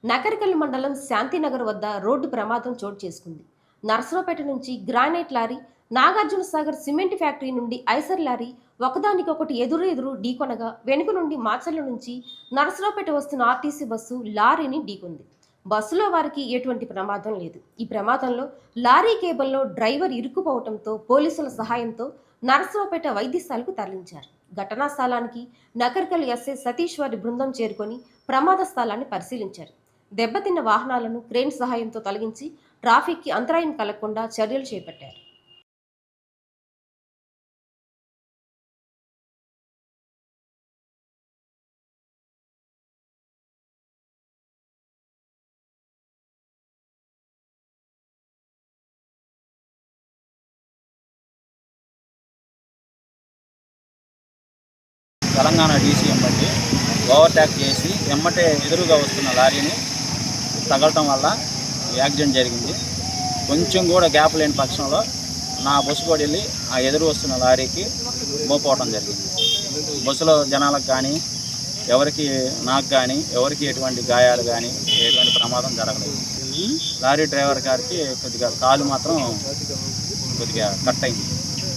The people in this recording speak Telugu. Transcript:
నకరికల్ మండలం శాంతినగర్ వద్ద రోడ్డు ప్రమాదం చోటు చేసుకుంది. నర్సరావుపేట నుంచి granite lorry, Nagarjuna Sagar cement factory నుండి ఐసర్ లారీ ఒకదానికొకటి ఎదురు ఢీకొనగా వెనుక నుండి మాచర్ల నుంచి నర్సరావుపేట వస్తున్న ఆర్టీసీ బస్సు లారీని ఢీకొంది. బస్సులో వారికి ఎటువంటి ప్రమాదం లేదు. ఈ ప్రమాదంలో లారీ కేబుల్లో డ్రైవర్ ఇరుక్కుపోవడంతో పోలీసుల సహాయంతో నర్సరావుపేట వైద్యశాలకు తరలించారు. ఘటనా స్థలానికి నకరికల్ ఎస్ఐ సతీష్ వారి బృందం చేరుకొని ప్రమాద స్థలాన్ని పరిశీలించారు. దెబ్బతిన్న వాహనాలను క్రేన్ సహాయంతో తొలగించి ట్రాఫిక్కి అంతరాయం కలగకుండా చర్యలు చేపట్టారు. తెలంగాణ డీసీఎం బట్టి ఓవర్టేక్ చేసి ఎమ్మటే ఎదురుగా వస్తున్న లారీని తగలటం వల్ల యాక్సిడెంట్ జరిగింది. కొంచెం కూడా గ్యాప్ లేని పక్షంలో నా బస్సు కూడా వెళ్ళి ఆ ఎదురు వస్తున్న లారీకి మోపోవటం జరిగింది. బస్సులో జనాలకు కానీ నాకు కానీ ఎవరికి ఎటువంటి గాయాలు కానీ ఎటువంటి ప్రమాదం జరగలేదు. లారీ డ్రైవర్ గారికి కొద్దిగా కాలు మాత్రం కొద్దిగా కట్ అయింది.